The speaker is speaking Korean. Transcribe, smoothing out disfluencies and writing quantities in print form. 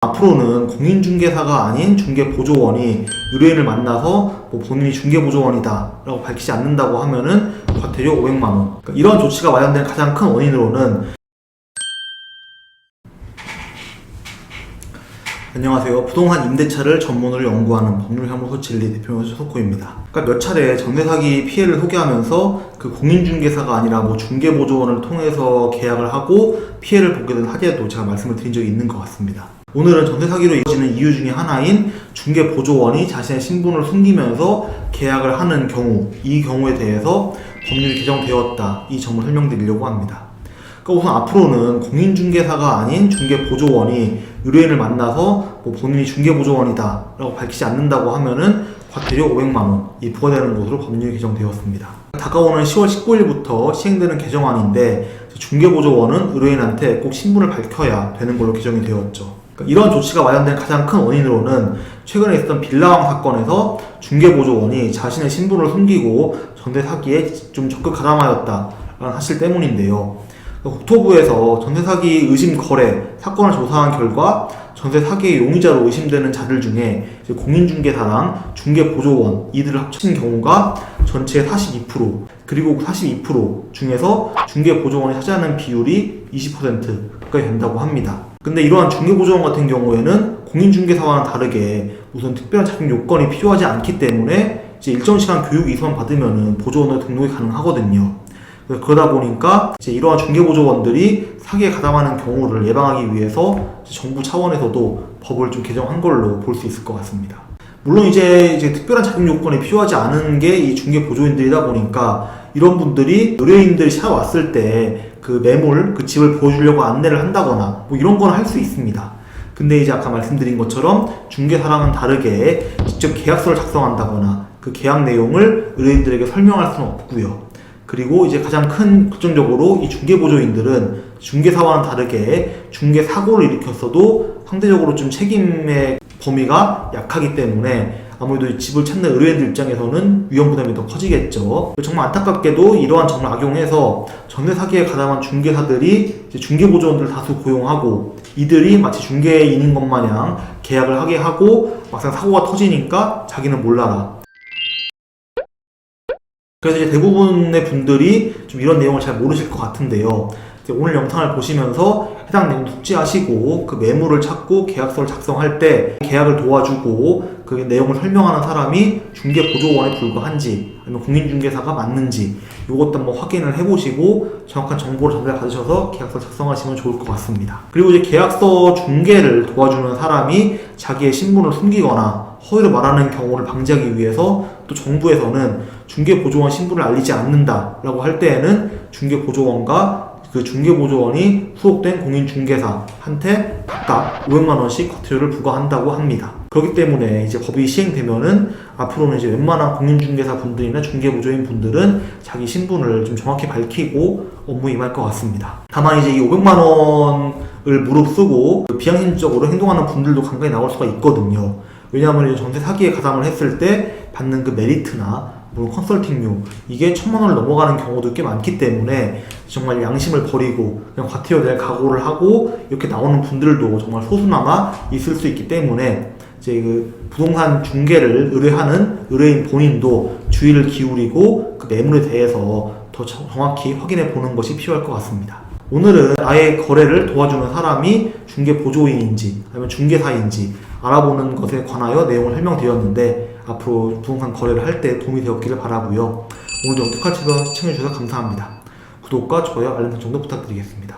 앞으로는 공인중개사가 아닌 중개보조원이 의뢰인을 만나서 본인이 중개보조원이다 라고 밝히지 않는다고 하면은 과태료 500만원. 그러니까 이런 조치가 마련된 가장 큰 원인으로는 안녕하세요. 부동산 임대차를 전문으로 연구하는 법률사무소 진리 대표연수 소코입니다. 그러니까 몇 차례 전세사기 피해를 소개하면서 그 공인중개사가 아니라 중개보조원을 통해서 계약을 하고 피해를 보게 된 사례도 제가 말씀을 드린 적이 있는 것 같습니다. 오늘은 전세사기로 이어지는 이유 중에 하나인 중개보조원이 자신의 신분을 숨기면서 계약을 하는 경우, 이 경우에 대해서 법률이 개정되었다, 이 점을 설명드리려고 합니다. 그러니까 우선 앞으로는 공인중개사가 아닌 중개보조원이 의뢰인을 만나서 본인이 중개보조원이다 라고 밝히지 않는다고 하면은 과태료 500만원 부과되는 것으로 법률이 개정되었습니다. 다가오는 10월 19일부터 시행되는 개정안인데 중개보조원은 의뢰인한테 꼭 신분을 밝혀야 되는 걸로 개정이 되었죠. 이런 조치가 마련된 가장 큰 원인으로는 최근에 있었던 빌라왕 사건에서 중개보조원이 자신의 신분을 숨기고 전세사기에 좀 적극 가담하였다라는 사실 때문인데요. 국토부에서 전세사기 의심 거래 사건을 조사한 결과 전세사기의 용의자로 의심되는 자들 중에 공인중개사랑 중개보조원 이들을 합친 경우가 전체의 42%, 그리고 42% 중에서 중개보조원이 차지하는 비율이 20%까지 된다고 합니다. 근데 이러한 중개보조원 같은 경우에는 공인중개사와는 다르게 우선 특별한 자격 요건이 필요하지 않기 때문에 이제 일정 시간 교육 이수만 받으면 보조원으로 등록이 가능하거든요. 그러다 보니까 이제 이러한 중개보조원들이 사기에 가담하는 경우를 예방하기 위해서 정부 차원에서도 법을 좀 개정한 걸로 볼 수 있을 것 같습니다. 물론 이제 특별한 자격 요건이 필요하지 않은 게 이 중개보조인들이다 보니까 이런 분들이 의뢰인들이 찾아왔을 때 그 매물, 그 집을 보여주려고 안내를 한다거나 이런 건 할 수 있습니다. 근데 이제 아까 말씀드린 것처럼 중개사랑은 다르게 직접 계약서를 작성한다거나 그 계약 내용을 의뢰인들에게 설명할 수는 없고요. 그리고 이제 가장 큰 걱정적으로 이 중개보조인들은 중개사와는 다르게 중개사고를 일으켰어도 상대적으로 좀 책임의 범위가 약하기 때문에 아무래도 집을 찾는 의뢰인들 입장에서는 위험 부담이 더 커지겠죠. 정말 안타깝게도 이러한 점을 악용해서 전세사기에 가담한 중개사들이 이제 중개보조원들을 다수 고용하고 이들이 마치 중개인인 것 마냥 계약을 하게 하고 막상 사고가 터지니까 자기는 몰라라. 그래서 이제 대부분의 분들이 좀 이런 내용을 잘 모르실 것 같은데요. 이제 오늘 영상을 보시면서 해당 내용 숙지하시고 그 매물을 찾고 계약서를 작성할 때 계약을 도와주고 그 내용을 설명하는 사람이 중개보조원에 불과한지 아니면 공인중개사가 맞는지 이것도 한번 확인을 해보시고 정확한 정보를 전달 받으셔서 계약서 작성하시면 좋을 것 같습니다. 그리고 이제 계약서 중개를 도와주는 사람이 자기의 신분을 숨기거나 허위로 말하는 경우를 방지하기 위해서 또 정부에서는 중개보조원 신분을 알리지 않는다라고 할 때에는 중개보조원과 그 중개보조원이 소속된 공인중개사한테 각각 500만원씩 과태료를 부과한다고 합니다. 그렇기 때문에 이제 법이 시행되면은 앞으로는 이제 웬만한 공인중개사 분들이나 중개보조인 분들은 자기 신분을 좀 정확히 밝히고 업무에 임할 것 같습니다. 다만 이제 이 500만원을 무릅쓰고 비양심적으로 행동하는 분들도 간간히 나올 수가 있거든요. 왜냐하면 전세 사기에 가담을 했을 때 받는 그 메리트나 물론 컨설팅료 이게 1000만원을 넘어가는 경우도 꽤 많기 때문에 정말 양심을 버리고 그냥 과태료 낼 각오를 하고 이렇게 나오는 분들도 정말 소수나마 있을 수 있기 때문에 이제 그 부동산 중개를 의뢰하는 의뢰인 본인도 주의를 기울이고 그 매물에 대해서 더 정확히 확인해 보는 것이 필요할 것 같습니다. 오늘은 아예 거래를 도와주는 사람이 중개보조인인지 아니면 중개사인지 알아보는 것에 관하여 내용을 설명드렸는데 앞으로 부동산 거래를 할 때 도움이 되었기를 바라고요. 오늘도 영특한 채널 시청해주셔서 감사합니다. 구독과 좋아요, 알림 설정도 부탁드리겠습니다.